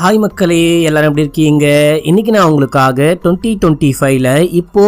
Hi மக்களே, எல்லாரும் எப்படி இருக்கீங்க? இன்னைக்கு நான் உங்களுக்காக 2025ல இப்போ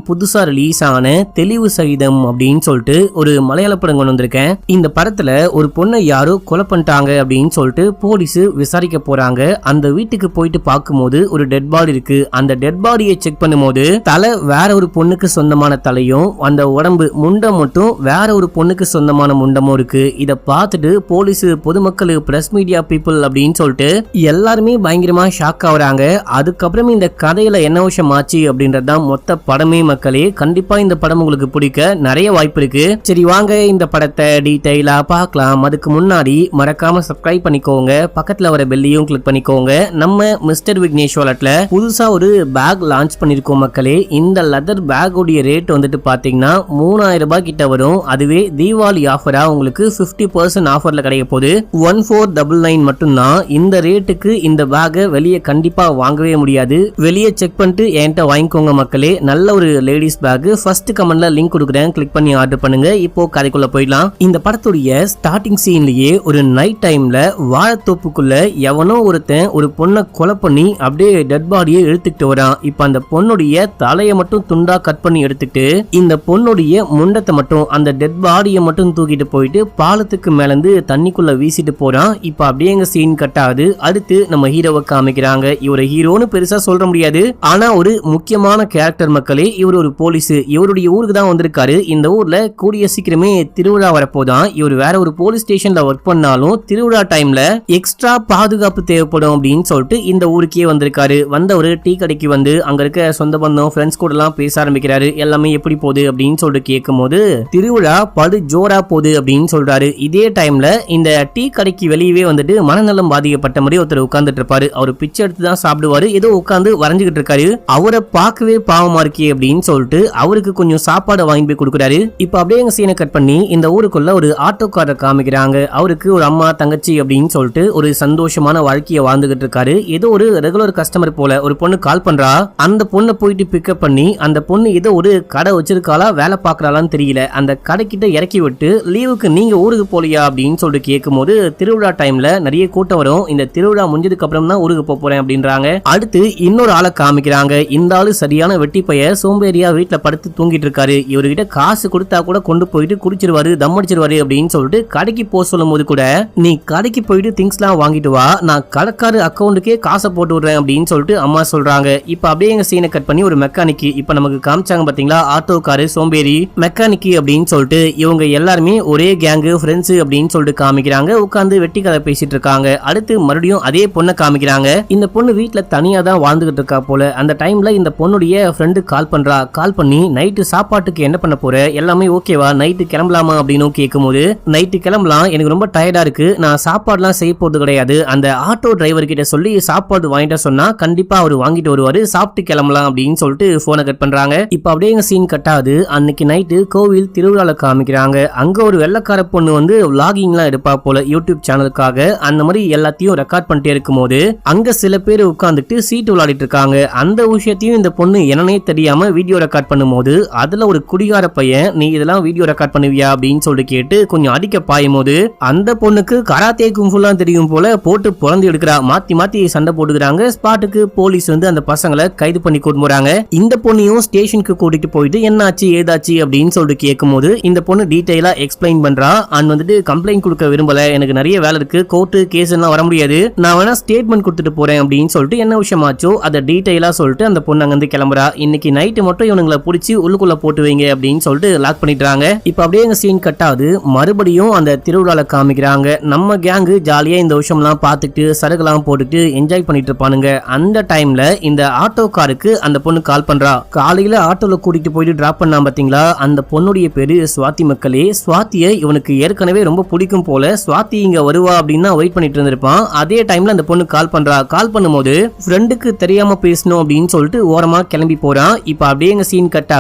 புதுசா ரிலீஸ் ஆன தெளிவு சகிதம் அப்படின்னு சொல்லிட்டு ஒரு மலையாள படம் கொண்டு வந்திருக்கேன். இந்த படத்துல ஒரு பொண்ணை யாரோ கொலை பண்ணிட்டாங்க அப்படின்னு சொல்லிட்டு போலீஸ் விசாரிக்க போறாங்க. அந்த வீட்டுக்கு போயிட்டு பார்க்கும்போது ஒரு டெட் பாடி இருக்கு. அந்த டெட் பாடியை செக் பண்ணும்போது தலை வேற ஒரு பொண்ணுக்கு சொந்தமான தலையும், அந்த உடம்பு முண்டம் மட்டும் வேற ஒரு பொண்ணுக்கு சொந்தமான முண்டமும் இருக்கு. இதை பார்த்துட்டு போலீஸ், பொதுமக்கள், பிரஸ் மீடியா பீப்புள் அப்படின்னு சொல்லிட்டு எல்லாருமே பயங்கரமா ஷாக் ஆகுறாங்க. அதுக்கப்புறம் இந்த கதையில என்ன விஷயம் ஆச்சு அப்படின்றதுதான் மொத்த படமே மக்களே. கண்டிப்பா இந்த படம் உங்களுக்கு பிடிக்க நிறைய வாய்ப்பு இருக்கு. சரி வாங்க இந்த படத்தை டீடைலா பார்க்கலாம். அதுக்கு முன்னாடி மறக்காம சப்ஸ்கிரைப் பண்ணிக்கோங்க, பக்கத்துல வர பெல்லையும் கிளிக் பண்ணிக்கோங்க. நம்ம மிஸ்டர் விக்னேஷ் வாலெட்ல புதுசா ஒரு பேக் லான்ச் பண்ணிருக்கோம் மக்களே. இந்த லெதர் பேக் உடைய ரேட் வந்துட்டு பாத்தீங்கன்னா 3000 ரூபாய் கிட்ட வரும். அதுவே தீபாவளி ஆஃபரா உங்களுக்கு 50% ஆஃபர்ல கிடைக்க போகுது. 1499 மட்டும்தான். இந்த ரேட்டுக்கு இந்த பேக்கை வெளியே கண்டிப்பா வாங்கவே முடியாது. வெளியே செக் பண்ணிட்டு என்கிட்ட வாங்கிக்கோங்க மக்களே. நல்ல ஒரு லேடிஸ் பேக். ஃபர்ஸ்ட் கமெண்ட்ல லிங்க் கொடுக்குறேன், கிளிக் பண்ணி ஆர்டர் பண்ணுங்க. இப்போ கதைக்குள்ள போயிடலாம். இந்த படத்துடைய ஸ்டார்டிங் சீன்லயே ஒரு நைட் டைம்ல வாழைத்தோப்புக்குள்ள எவனோ ஒருத்தன் ஒரு பொண்ணை கொலை பண்ணி அப்படியே டெட் பாடியை எடுத்துக்கிட்டு வரான். இப்ப அந்த பொண்ணுடைய தலையை மட்டும் துண்டா கட் பண்ணி எடுத்துட்டு இந்த பொண்ணுடைய முண்டத்தை மட்டும், அந்த டெட் பாடியை மட்டும் தூக்கிட்டு போயிட்டு பாலத்துக்கு மேல இருந்து தண்ணிக்குள்ள வீசிட்டு போறான். இப்ப அப்படியே எங்க சீன் கட் ஆகுது. அடுத்து நம்ம ஹீரோவை காமிக்கிறாங்க. இவரை ஹீரோன்னு பெருசா சொல்ற முடியாது, ஆனா ஒரு முக்கியமான கேரக்டர் மக்களே. இவர் ஒரு போலீஸ். இவருடைய ஊருக்கு தான் வந்திருக்காரு. இந்த ஊர்ல கூடிய சீக்கிரமே திருவிழா வரப்போதான். இவர் வேற ஒரு போலீஸ் ஸ்டேஷன்ல ஒர்க் பண்ணாலும் திருவிழா டைம்ல எக்ஸ்ட்ரா பாதுகாப்பு தேவைப்படும் அப்படின்னு சொல்லிட்டு இந்த ஊருக்கே வந்திருக்காரு. வந்த ஒரு டீ கடைக்கு வந்து அங்க இருக்க சொந்த பந்தம், ஃப்ரெண்ட்ஸ் கூட எல்லாம் பேச ஆரம்பிக்கிறாரு. எல்லாமே எப்படி போகுது அப்படின்னு சொல்லிட்டு கேட்கும் போது திருவிழா படு ஜோரா போகுது அப்படின்னு சொல்றாரு. இதே டைம்ல இந்த டீ கடைக்கு வெளியவே வந்துட்டு மனநலம் பாதிக்கப்பட்ட மாதிரி ஒருத்தர் உட்கார்ந்துட்டு இருப்பாரு. அவர் பிச்சை எடுத்து தான் சாப்பிடுவாரு. ஏதோ உட்கார்ந்து வரைஞ்சுக்கிட்டு இருக்காரு. அவரை பார்க்கவே பாவமா இருக்கே அப்படின்னு சொல்லிட்டு அவருக்கு கொஞ்சம் சாப்பாடு வாங்கி போய் கொடுக்குறாரு. இப்ப அப்படியே எங்க சீனை கட் பண்ணி இந்த ஊருக்குள்ள ஒரு ஆட்டோக்காரர் காமிக்கிறாங்க. அவருக்கு ஒரு அம்மா, தங்கச்சி அப்படின்னு சொல்லிட்டு ஒரு சந்தோஷமான வாழ்க்கையை வாழ்ந்துகிட்டு இருக்காரு. ஏதோ ஒரு ரெகுலர் கஸ்டமர் போல. ஒரு பொண்ணு கால் பண்றா. அந்த பொண்ணை போயிட்டு பிக்கப் பண்ணி அந்த பொண்ணு ஏதோ ஒரு கடை வச்சிருக்காளா, வேலை பாக்குறாளான்னு தெரியல. அந்த கடைக்கிட்ட இறக்கி விட்டு லீவுக்கு நீங்க ஊருக்கு போலியா அப்படின்னு சொல்லிட்டு கேட்கும் போது திருவிழா டைம்ல நிறைய கூட்டம் வரும். இந்த திருவிழா முடிஞ்சதுக்கு அப்புறம் தான் ஊருக்கு போறேன் அப்படின்றாங்க. அடுத்து இன்னொரு ஆளை காமிக்கிறாங்க. இந்த ஆளு சரியான வெட்டி பைய, சோம்பேறியா வீட்டுல படுத்து தூங்கிட்டு இருக்காரு. இவர்கிட்ட காசு கொடுத்தா கூட கொண்டு போயிட்டு குடிச்சிருவாரு, தம் அடிச்சிருவாரு அப்படின்னு சொல்லிட்டு கடைக்கு போக சொல்லும் போது கூட, நீ கடைக்கு போயிட்டு திங்ஸ் எல்லாம் வாங்கிட்டு வா, நான் கடைக்காரு அக்கௌண்ட்டுக்கே காசை போட்டு விடுறேன் அப்படின்னு சொல்லிட்டு அம்மா சொல்றாங்க. இப்ப அப்படியே எங்க சீனை கட் பண்ணி ஒரு மெக்கானிக். இப்ப நமக்கு காமிச்சாங்க பாத்தீங்களா, ஆட்டோக்காரு, சோம்பேறி, மெக்கானிக் அப்படின்னு சொல்லிட்டு இவங்க எல்லாருமே ஒரே கேங்கு, ஃப்ரெண்ட்ஸ் அப்படின்னு சொல்லிட்டு காமிக்கிறாங்க. உட்கார்ந்து வெட்டி கதை பேசிட்டு இருக்காங்க. அடுத்து மறுபடியும் அதே பொண்ணை காமிக்கிறாங்க. இந்த பொண்ணு வீட்டுல தனியா தான் வாழ்ந்துகிட்டு இருக்கா போல. அந்த டைம்ல இந்த பொண்ணுடைய ஃப்ரெண்டு கால் பண்றா. கால் பண்ணி நைட்டு சாப்பாட்டுக்கு என்ன பண்ண போற, எல்லாமே ஓகேவா, நைட்டு கிளம்பலாமா அப்படின்னு கேட்கும் போது, நைட்டு கிளம்பலாம், எனக்கு ரொம்ப டயர்டா இருக்கு, நான் சாப்பாடுலாம் செய்ய போறது கிடையாது, அந்த ஆட்டோ டிரைவர் கிட்ட சொல்லி சாப்பாடு வாங்கிட்டு சொன்னா கண்டிப்பா அவர் வாங்கிட்டு வருவாரு, சாப்பிட்டு கிளம்பலாம் அப்படின்னு சொல்லிட்டு போனை கட் பண்றாங்க. இப்ப அப்படியே எங்க சீன் கட் ஆகுது. அன்னைக்கு நைட்டு கோவில் திருவிழால காமிக்கிறாங்க. அங்க ஒரு வெள்ளக்கார பொண்ணு வந்து விளாகிங் எல்லாம் எடுப்பா போல யூடியூப் சேனலுக்காக. அந்த மாதிரி எல்லாத்தையும் ரெக்கார்ட் பண்ணிட்டே இருக்கும் போது அங்க சில பேர் உட்கார்ந்துட்டு சீட்டு விளையாடிட்டு இருக்காங்க. அந்த விஷயத்தையும் இந்த பொண்ணு என்னன்னே தெரியாம வீடியோ ரெக்கார்ட் பண்ணும்போது அதுல ஒரு குடிகார பையன், நீ இதெல்லாம் வீடியோ ரெக்கார்ட் பண்ணுவியா அப்படின்னு சொல்லிட்டு கேட்டு கொஞ்சம் அடிக்க பாயும் போது அந்த பொண்ணுக்கு கராத்தே கும்ஃபுலாம் தெரியும் போல போட்டு புலந்து எடுக்கிறா. மாத்தி மாத்தி சண்டை போட்டுக்கிறாங்க. ஸ்பாட்டுக்கு போலீஸ் வந்து அந்த பசங்களை கைது பண்ணி கூட்டு போறாங்க. இந்த பொண்ணையும் ஸ்டேஷனுக்கு கூட்டிட்டு போயிட்டு என்னாச்சு ஏதாச்சு அப்படின்னு சொல்லிட்டு கேட்கும் போது இந்த பொண்ணு டீடைலா எக்ஸ்பிளைன் பண்றா. அண்ட் வந்துட்டு கம்ப்ளைண்ட் கொடுக்க விரும்பல, எனக்கு நிறைய வேலை இருக்கு, கோர்ட்டு கேஸ் எல்லாம் வர முடியாது, நான் வேணா ஸ்டேட்மெண்ட் கொடுத்துட்டு போறேன் அப்படின்னு சொல்லிட்டு என்ன விஷயமாச்சோ அதை டீடைலா சொல்லிட்டு அந்த பொண்ணு அங்கிருந்து கிளம்புறா. இன்னைக்கு நைட்டு மட்டும் இவனுங்களை பிடிச்சி உள்ளுக்குள்ள போட்டு வைங்க அப்படின்னு சொல்லிட்டு லாக் பண்ணிடுறாங்க. இப்ப அப்படியே எங்க சீன் கட் ஆகுது. மறுபடியும் அந்த திருவிழால காமிக்கிறாங்க. நம்ம கேங்கு ஜாலியா இந்த விஷயம் எல்லாம் பார்த்துட்டு சரகுலாம் போட்டுட்டு என்ஜாய் பண்ணிட்டு இருப்பானுங்க. அந்த டைம்ல இந்த ஆட்டோக்காருக்கு அந்த பொண்ணு கால் பண்றா. காலையில ஆட்டோல கூட்டிட்டு போயிட்டு டிராப் பண்ணா பாத்தீங்களா, அந்த பொண்ணுடைய பேரு சுவாதி மக்களே. சுவாத்திய இவனுக்கு ஏற்கனவே ரொம்ப பிடிக்கும் போல. சுவாதி இங்க வருவா அப்படின்னு வெயிட் பண்ணிட்டு இருந்திருப்பான். அதே டைம்ல அந்த பொண்ணு கால் பண்றா. கால் பண்ணும்போது ஃப்ரெண்டுக்கு தெரியாம பேசணும் அப்படின்னு சொல்லிட்டு ஓரமா கிளம்பி போறான். இப்ப அப்படியே எங்க சீன் கட்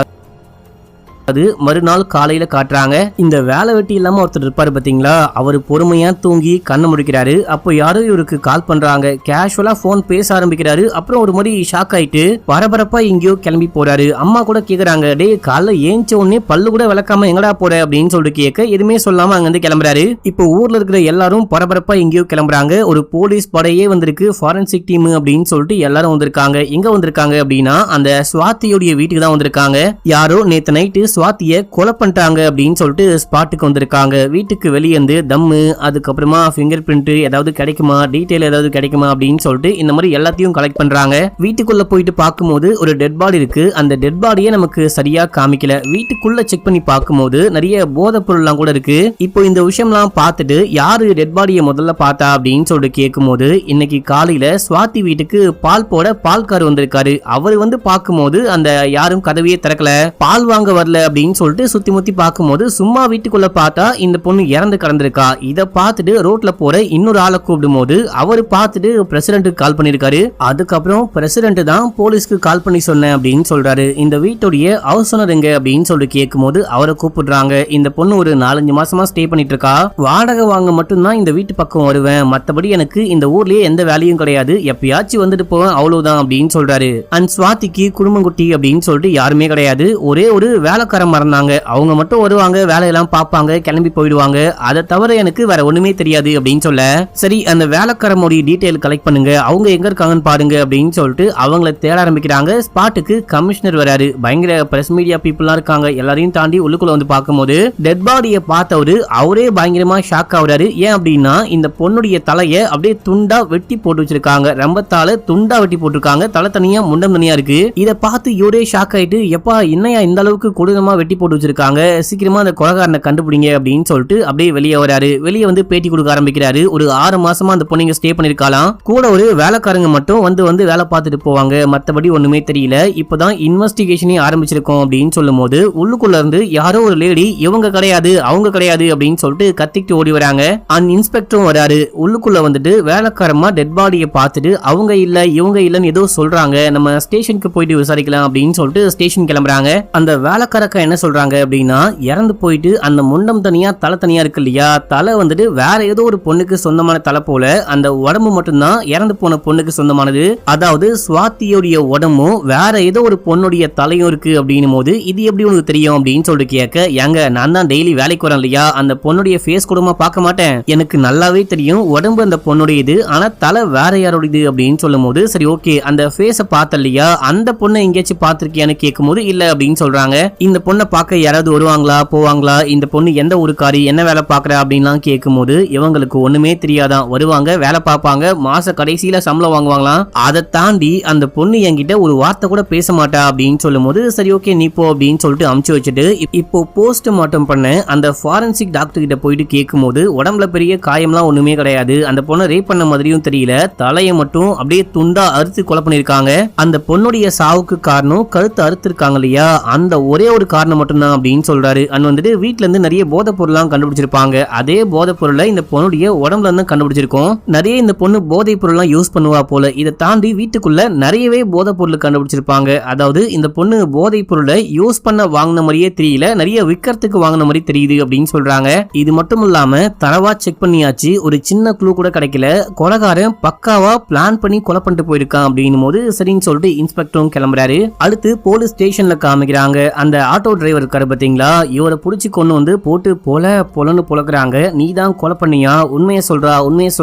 அது மறுநாள் காலையில காட்டுறாங்க. இந்த வேலை வெட்டி இல்லாம ஒருத்தர் இருப்பாரு பாத்தீங்களா, அவரு பொறுமையா தூங்கி கண்ணு முடிக்கிறாரு. அப்போ யாரோ இவருக்கு கால் பண்றாங்க. கேஷுவலா போன் பேச ஆரம்பிக்கிறாரு. அப்புறம் ஒரு மாதிரி ஷாக் ஆயிட்டு பரபரப்பா எங்கேயோ கிளம்பி போறாரு. அம்மா கூட கேக்குறாங்க, டே காலைல ஏஞ்ச உடனே பல்லு கூட விளக்காம எங்கடா போற அப்படின்னு சொல்லிட்டு கேட்க எதுவுமே சொல்லாம அங்க இருந்து கிளம்புறாரு. இப்போ ஊர்ல இருக்கிற எல்லாரும் பரபரப்பா எங்கேயோ கிளம்புறாங்க. ஒரு போலீஸ் படையே வந்திருக்கு, ஃபாரன்சிக் டீம் அப்படின்னு சொல்லிட்டு எல்லாரும் வந்திருக்காங்க. எங்க வந்திருக்காங்க அப்படின்னா அந்த சுவாதியோடைய வீட்டுக்கு தான் வந்திருக்காங்க. யாரோ நேத்து நைட்டு சுவாதிய கொலை பண்ணிட்டாங்க அப்படின்னு சொல்லிட்டு ஸ்பாட்டுக்கு வந்திருக்காங்க. வீட்டுக்கு வெளியே இருந்து தம்மு, அதுக்கப்புறமா பிங்கர் பிரிண்ட் ஏதாவது கிடைக்குமா, டீடைல் ஏதாவது கிடைக்குமா அப்படின்னு சொல்லிட்டு இந்த மாதிரி எல்லாத்தையும் கலெக்ட் பண்றாங்க. வீட்டுக்குள்ள போயிட்டு பார்க்கும்போது ஒரு டெட் பாடி இருக்கு. அந்த டெட் பாடியை நமக்கு சரியா காமிக்கல. வீட்டுக்குள்ள செக் பண்ணி பார்க்கும்போது நிறைய போதை பொருள்லாம் கூட இருக்கு. இப்போ இந்த விஷயம்லாம் பார்த்துட்டு யாரு டெட் பாடியை முதல்ல பார்த்தா அப்படின்னு சொல்லிட்டு கேட்கும்போது, இன்னைக்கு காலையில சுவாதி வீட்டுக்கு பால் போட பால்கார் வந்திருக்காரு. அவர் வந்து பார்க்கும்போது அந்த யாரும் கதவையே திறக்கல, பால் வாங்க வரல அப்படின்னு சொல்லிட்டு சுத்தி முத்தி பார்க்கும்போது சும்மா வீட்டுக்குள்ள பார்த்தா இந்த பொண்ணு இறந்து கிடந்திருக்கா. இத பார்த்துட்டு ரோட்ல போற இன்னொரு ஆளை கூப்பிடும் போது அவர் பார்த்துட்டு பிரசிடென்ட்டுக்கு கால் பண்ணிருக்காரு. அதுக்கப்புறம் பிரசிடென்ட் தான் போலீஸ்க்கு கால் பண்ணி சொன்னேன் அப்படின்னு சொல்றாரு. இந்த வீட்டுடைய ஹவுஸ் ஓனர் எங்க அப்படின்னு சொல்லிட்டு கேட்கும்போது அவரை கூப்பிடுறாங்க. இந்த பொண்ணு ஒரு 4-5 மாசமா ஸ்டே பண்ணிட்டு இருக்கா. வாடகை வாங்க மட்டும்தான் இந்த வீட்டு பக்கம் வருவேன், மத்தபடி எனக்கு இந்த ஊர்லயே எந்த வேலையும் கிடையாது, எப்பயாச்சும் வந்துட்டு போவேன் அவ்வளவுதான் அப்படின்னு சொல்றாரு. அண்ட் சுவாதிக்கு குடும்பங்குட்டி அப்படின்னு சொல்லிட்டு யாருமே கிடையாது. ஒரே ஒரு வேலைக்காரன் மறந்தாங்க. அவங்க மட்டும் வருவாங்க, வேலையெல்லாம் பார்ப்பாங்க, கிளம்பி போயிடுவாங்க. அதை தவிர எனக்கு வேற ஒண்ணுமே தெரியாது அப்படின்னு சொல்ல, சரி அந்த வேலைக்காரமோடைய டீடைல் கலெக்ட் பண்ணுங்க, அவங்க எங்க இருக்காங்கன்னு பாருங்க அப்படின்னு சொல்லிட்டு அவங்கள தேட ஆரம்பிக்கிறாங்க. ஸ்பாட்டுக்கு கமிஷனர் வராரு. பயங்கர பிரஸ் மீடியா பீப்புளா இருக்காங்க. எல்லாரையும் தாண்டி உள்ளுக்குள்ள வந்து பார்க்கும்போது டெட் பாடியை பார்த்தவரு அவரே பயங்கரமா ஷாக் ஆகுறாரு. ஏன் அப்படின்னா இந்த பொண்ணுடைய தலைய அப்படியே துண்டா வெட்டி போட்டு வச்சிருக்காங்க. ரம்பத்தால துண்டா வெட்டி போட்டிருக்காங்க. தலை தனியா முண்டம் தனியா இருக்கு. இத பார்த்து இவரே ஷாக் ஆயிட்டு, எப்பா என்னையா இந்த அளவுக்கு கொடூரமா வெட்டி போட்டு வச்சிருக்காங்க, சீக்கிரமா அந்த கொலைகாரனை கண்டுபிடிங்க அப்படின்னு சொல்லிட்டு அப்படியே வெளியே வராரு. வெளியே வந்து பேட்டி கொடுக்க ஆரம்பிக்கிறாரு. ஒரு 6 மாசமா அந்த பொண்ணுங்க ஸ்டே பண்ணிருக்கலாம். கூட ஒரு வேலைக்காரங்க மட்டும் வந்து வேலை பார்த்துட்டு போவாங்க, மத்தபடி ஒண்ணுமே தெரியல. இப்பதான் இன்வெஸ்டிகேஷனே ஆரம்பிச்சிருக்கோம் அப்படின்னு சொல்லும் போது உள்ளுக்குள்ள இருந்து யாரோ ஒரு லேடி இவங்க கிடையாது அவங்க கிடையாது அப்படின்னு சொல்லிட்டு கத்திட்டு ஓடி வராங்க. அந்த இன்ஸ்பெக்டரும் வராரு. உள்ளுக்குள்ள வந்துட்டு வேலைக்காரமா டெட் பாடியை பார்த்துட்டு அவங்க இல்ல இவங்க இல்லன்னு ஏதோ சொல்றாங்க, நம்ம ஸ்டேஷனுக்கு போயிட்டு விசாரிக்கலாம் அப்படின்னு சொல்லிட்டு ஸ்டேஷன் கிளம்புறாங்க. அந்த வேலைக்காரக்கா என்ன சொல்றாங்க அப்படின்னா, இறந்து போயிட்டு அந்த முண்டம் தனியா தலை தனியா இருக்கு இல்லையா, தலை வந்துட்டு வேற ஏதோ ஒரு பொண்ணுக்கு சொந்தமான தலை போல, அந்த உடம்பு மட்டும்தான் இறந்து போன பொண்ணுக்கு சொந்தமானது. அதாவது சுவாதியோடைய உடம்பும் வேற ஏதோ ஒரு பொண்ணுடைய தலையும் இருக்கு அப்படின்னும் போது இது எப்படி உனக்கு தெரியும் அப்படின்னு சொல்லிட்டு கேட்க, ஏங்க நான் தான் டெய்லி வேலைக்கு வரேன் இல்லையா, அந்த பொண்ணுடைய ஃபேஸ் கூடமா பார்க்க மாட்டேன், எனக்கு நல்லாவே தெரியும் உடம்பு அந்த பொண்ணுடையது, ஆனா தலை வேற யாரோடையது அப்படின்னு சொல்லும் போது, சரி ஓகே அந்த ஃபேஸ பார்த்த இல்லையா, அந்த பொண்ணை எங்கேயாச்சும் பார்த்திருக்கியான்னு கேட்கும்போது இல்ல அப்படின்னு சொல்றாங்க. இந்த பொண்ணை பார்க்க யாராவது வருவாங்களா போவாங்களா, இந்த பொண்ணு எந்த ஊருக்காரி, என்ன வேலை பார்க்கற அப்படின்லாம் கேட்கும்போது இவங்களுக்கு ஒண்ணுமே தெரியாதான். வருவாங்க, வேலை பார்ப்பாங்க, மாச கடைசியில சம்பளம் வாங்குவாங்களாம். அதை தாண்டி அந்த பொண்ணு என்கிட்ட ஒரு வார்த்தை கூட பேச மாட்டா அப்படின்னு சொல்லும் போது, சரி ஓகே நீ போ அப்படின்னு சொல்லிட்டு அமுச்சு வச்சுட்டு இப்போ போஸ்ட்மார்ட்டம் பண்ண அந்த ஃபாரன்சிக் டாக்டர் கிட்ட போயிட்டு கேட்கும்போது உடம்புல பெரிய காயம்லாம் ஒண்ணுமே கிடையாது, அந்த பொண்ணை ரேப் பண்ண மாதிரியும் தெரியல, தலையை மட்டும் அப்படியே துண்டா அறுத்து கொலை பண்ணிருக்காங்க. அந்த பொண்ணுடைய சாவுக்கு காரணம் கழுத்து அறுத்திருக்காங்க இல்லையா, அந்த ஒரே ஒரு காரணம் மட்டும்தான் அப்படின்னு சொல்றாரு. அண்ட் வந்துட்டு வீட்டுல இருந்து நிறைய போதை பொருள்லாம் கண்டுபிடிச்சிருப்பாங்க. அதே போதை பொருளை இந்த பொண்ணுடைய உடம்புல இருந்து கண்டுபிடிச்சிருக்கோம். நிறைய இந்த பொண்ணு போதை பொருள்லாம் யூஸ் பண்ணுவா போல. இதை தாண்டி வீட்டுக்குள்ள நிறையவே போதை பொருள் கண்டுபிடிச்சிருப்பாங்க. அதாவது இந்த பொண்ணு போதை பொருளை யூஸ் பண்ண வாங்கின மாதிரியே தெரியல, நிறைய விற்கிறதுக்கு வாங்கின மாதிரி தெரியுது அப்படின்னு சொல்றாங்க. இது மட்டும் இல்லாம தரவா செக் பண்ணியாச்சு, ஒரு சின்ன க்ளூ கூட கிடைக்கல, கொலைகாரன் பக்காவா பிளான் பண்ணி கொலை பண்ணிட்டு போயிருக்கான் அப்படின்னும் போது சரின்னு சொல்லிட்டு இன்ஸ்பெக்டரும் கிளம்புறாரு. அடுத்து போலீஸ் ஸ்டேஷன்ல காமிக்கிறாங்க. அந்த ஆட்டோ டிரைவர் இருக்காரு பாத்தீங்களா, இவரை புடிச்சு கொண்டு வந்து போட்டு பொலன்னு புலக்குறாங்க. நீ தான் கொலை பண்ணியா, உண்மையை சொல்றா அப்படின்னு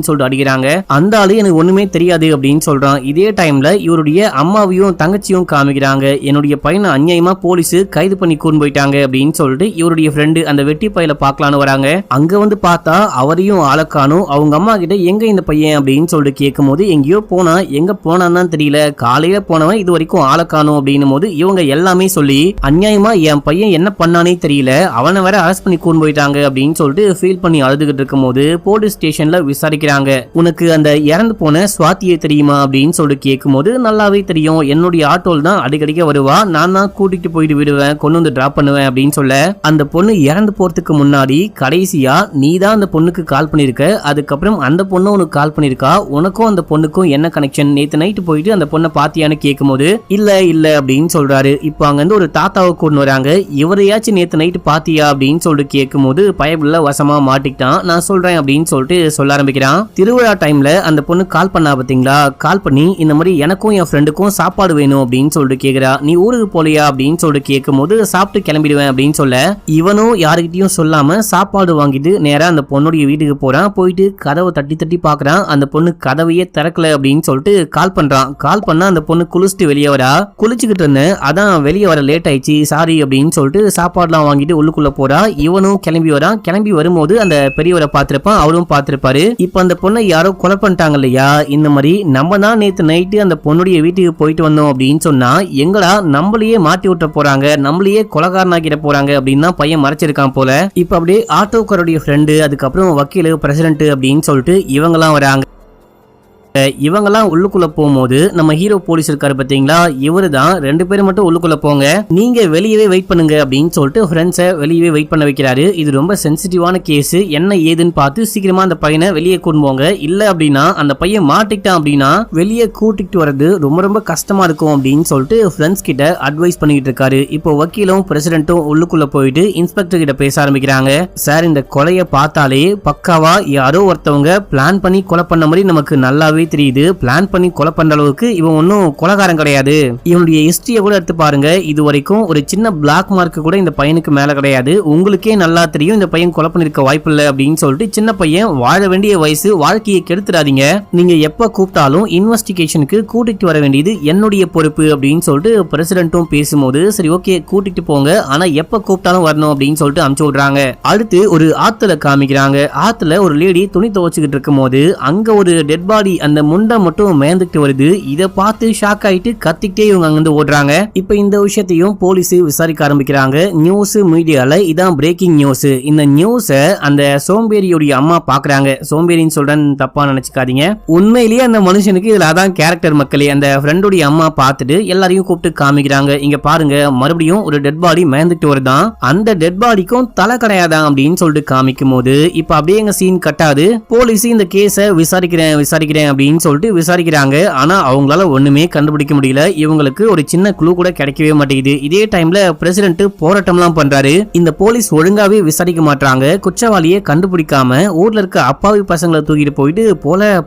சொல்லிட்டு அடிக்கிறாங்க. அந்த ஆளு எனக்கு ஒண்ணுமே தெரியாது அப்படின்னு சொல்றான். இதே டைம்ல இவருடைய அம்மாவையும் தங்கச்சியும் காமிக்கிறாங்க. என்னுடைய பையனை அநியாயமா போலீஸ் கைது பண்ணி கூண்டு போயிட்டாங்க அப்படின்னு சொல்லிட்டு இவருடைய ஃப்ரெண்டு அந்த வெட்டி பையில பாக்கலான்னு வராங்க. அங்க வந்து பார்த்தா அவரையும் ஆளக்கானும். அவங்க அம்மா கிட்ட எங்க இந்த பையன் அப்படின்னு சொல்லிட்டு கேட்கும் போது, எங்கேயோ போனா, எங்க போனான்னு தெரியல, காலையில போனவன் இது வரைக்கும் ஆளக்கானும் அப்படின்னும் போது இவங்க எல்லாமே சொல்லி அநியாயமா என் பையன் என்ன பண்ணானே தெரியல, அவனை வேற அரெஸ்ட் பண்ணி கூண்டு போயிட்டாங்க அப்படின்னு சொல்லிட்டு ஃபீல் பண்ணி அழுதுகிட்டு இருக்கும் போது போலீஸ் ஸ்டேஷன்ல விசாரிக்கிறாங்க. உனக்கு அந்த இறந்து போன சுவாதியை தெரியுமா அப்படின்னு சொல்லிட்டு கேட்கும் போது, நல்லாவே தெரியும், என்னுடைய ஆட்டோல் தான் அடிக்கடிக்க வருவா, நான் தான் கூட்டிட்டு போயிட்டு விடுவேன், கொண்டு வந்து டிராப் பண்ணுவேன் அப்படின்னு சொல்ல, அந்த பொண்ணு இறந்து போறதுக்கு முன்னாடி கடைசியா நீ தான் அந்த பொண்ணுக்கு கால் பண்ணிருக்க, அதுக்கப்புறம் அந்த பொண்ணு உனக்கு கால் பண்ணிருக்கா, உனக்கும் அந்த பொண்ணுக்கும் என்ன கனெக்ஷன், நேத்து நைட்டு போயிட்டு அந்த பொண்ணை பாத்தியான்னு கேட்கும் போது இல்ல அப்படின்னு சொல்றாரு. இப்போ அங்க இருந்து ஒரு தாத்தாவை அப்பாவை கொண்டு வராங்க. இவரையாச்சும் நேத்து நைட்டு பாத்தியா அப்படின்னு சொல்லிட்டு கேட்கும்போது பயபுள்ள வசமா மாட்டிக்கிட்டான், நான் சொல்றேன் அப்படின்னு சொல்லிட்டு சொல்ல ஆரம்பிக்கிறான். திருவிழா டைம்ல அந்த பொண்ணு கால் பண்ணா பாத்தீங்களா, கால் பண்ணி இந்த மாதிரி எனக்கும் என் ஃப்ரெண்டுக்கும் சாப்பாடு வேணும் அப்படின்னு சொல்லிட்டு கேக்குறா. நீ ஊருக்கு போலியா அப்படின்னு சொல்லிட்டு கேட்கும்போது சாப்பிட்டு கிளம்பிடுவேன் அப்படின்னு சொல்ல இவனும் யாருக்கிட்டையும் சொல்லாம சாப்பாடு வாங்கிட்டு நேரா அந்த பொண்ணுடைய வீட்டுக்கு போறான். போயிட்டு கதவை தட்டி தட்டி பாக்குறான். அந்த பொண்ணு கதவையே திறக்கல அப்படின்னு சொல்லிட்டு கால் பண்றான். கால் பண்ணா அந்த பொண்ணு குளிச்சுட்டு வெளியே வரா. குளிச்சுக்கிட்டு இருந்தேன், அதான் வெளியே வர லேட் ஆயிடுச்சு சாரி அப்படின்னு சொல்லிட்டு சாப்பாடுலாம் வாங்கிட்டு உள்ளுக்குள்ள போறா. இவனும் கிளம்பி வரான். கிளம்பி வரும்போது அந்த பெரியவரை பார்த்திருப்பான், அவரும் பார்த்திருப்பாரு. இப்ப அந்த பொண்ணை யாரோ கொலை பண்ணிட்டாங்க இல்லையா, இந்த மாதிரி நம்ம தான் நேத்து நைட்டு அந்த பொண்ணுடைய வீட்டுக்கு போயிட்டு வந்தோம் அப்படின்னு சொன்னா எங்கடா நம்மளையே மாட்டி விட்ட போறாங்க, நம்மளையே கொலைகாரனாக்கிட போறாங்க அப்படின்னு தான் பையன் மறைச்சிருக்கான் போல. இப்ப அப்படியே ஆட்டோக்காரோடைய ஃப்ரெண்டு, அதுக்கப்புறம் வக்கீல், பிரசிடென்ட் அப்படின்னு சொல்லிட்டு இவங்கெல்லாம் வராங்க. இவங்கெல்லாம் உள்ளுக்குள்ள போகும்போது நம்ம ஹீரோ போலீஸ் இருக்காரு பாத்தீங்களா, இவரு தான் ரெண்டு பேரும் மட்டும் உள்ளுக்குள்ள போங்க, நீங்க வெளியவே வெயிட் பண்ணுங்க அப்படின்னு சொல்லிட்டு ஃப்ரெண்ட்ஸை வெளியவே வெயிட் பண்ண வைக்கிறாரு. இது ரொம்ப சென்சிட்டிவான கேஸ், என்ன ஏதுன்னு பார்த்து சீக்கிரமா அந்த பையனை வெளியே கொண்டு போங்க, இல்ல அப்படின்னா அந்த பையன் மாட்டிக்கிட்டான் அப்படின்னா வெளியே கூட்டிட்டு வர்றது ரொம்ப ரொம்ப கஷ்டமா இருக்கும் அப்படின்னு சொல்லிட்டு ஃப்ரெண்ட்ஸ் கிட்ட அட்வைஸ் பண்ணிட்டு இருக்காரு. இப்போ வக்கீலும் பிரசிடென்ட்டும் உள்ளுக்குள்ள போயிட்டு இன்ஸ்பெக்டர் கிட்ட பேச ஆரம்பிக்கிறாங்க. சார், இந்த கொலையை பார்த்தாலே பக்காவா யாரோ ஒருத்தவங்க பிளான் பண்ணி கொலை பண்ண மாதிரி நமக்கு நல்லாவே தெரியுது. பிளான் பண்ணி கொலை பண்ற அளவுக்கு இவன் ஒன்னும் கொலைகாரன் கிடையாது. இவனுடைய ஹிஸ்டரியை கூட எடுத்து பாருங்க, இது வரைக்கும் ஒரு சின்ன பிளாக் மார்க் கூட இந்த பையனுக்கு மேல கிடையாது. உங்களுக்கே நல்லா தெரியும் இந்த பையன் கொலை பண்ணிருக்க வாய்ப்பு இல்லை அப்படின்னு சொல்லிட்டு சின்ன பையன் வாழ வேண்டிய வயசு, வாழ்க்கையை கெடுத்துடாதீங்க, நீங்க எப்ப கூப்பிட்டாலும் இன்வெஸ்டிகேஷனுக்கு கூட்டிட்டு வர வேண்டியது என்னுடைய பொறுப்பு அப்படின்னு சொல்லிட்டு பிரசிடென்ட்டும் பேசும்போது சரி ஓகே கூட்டிட்டு போங்க, ஆனா எப்ப கூப்பிட்டாலும் வரணும் அப்படின்னு சொல்லிட்டு அனுப்பிச்சு விடுறாங்க. அடுத்து ஒரு ஆத்துல காமிக்கிறாங்க. ஆத்துல ஒரு லேடி துணி துவைச்சுக்கிட்டு இருக்கும் போது அங்க ஒரு டெட் பாடி, அந்த முண்டை மட்டும் மேந்துக்கிட்டு வருது. இதை பார்த்து ஷாக் ஆயிட்டு கத்திக்கிட்டே இவங்க அங்கிருந்து ஓடுறாங்க. இப்ப இந்த விஷயத்தையும் போலீஸ் விசாரிக்க ஆரம்பிக்கிறாங்க. நியூஸ் மீடியால இதான் பிரேக்கிங் நியூஸ். இந்த நியூஸ அந்த சோம்பேறியோடைய அம்மா பாக்குறாங்க. சோம்பேறின்னு சொல்றேன்னு தப்பா நினைச்சுக்காதீங்க, உண்மையிலேயே அந்த மனுஷனுக்கு இதுல அதான் கேரக்டர் மக்களே. அந்த ஃப்ரெண்டுடைய அம்மா பார்த்துட்டு எல்லாரையும் கூப்பிட்டு காமிக்கிறாங்க. இங்க பாருங்க, மறுபடியும் ஒரு டெட் பாடி மேந்துக்கிட்டு வருதான், அந்த டெட் பாடிக்கும் தலை கிடையாதான் அப்படின்னு சொல்லிட்டு காமிக்கும் போது இப்ப அப்படியே எங்க சீன் கட்டாது. போலீஸ் இந்த கேஸ விசாரிக்கிறேன் அப்படின்னு சொல்லிட்டு விசாரிக்கிறாங்க. ஆனா அவங்களால ஒண்ணுமே கண்டுபிடிக்க முடியல. இவங்களுக்கு ஒரு சின்ன க்ளூ கூட கிடைக்கவே மாட்டேங்குது. இதே டைம்ல பிரசிடென்ட் போராட்டம்லாம் பண்றாரு. இந்த போலீஸ் ஒழுங்காவே விசாரிக்க மாட்டாங்க. குற்றவாளியை கண்டுபிடிக்காம ஊர்ல இருக்க அப்பாவி பசங்களை தூக்கிட்டு போயிட்டு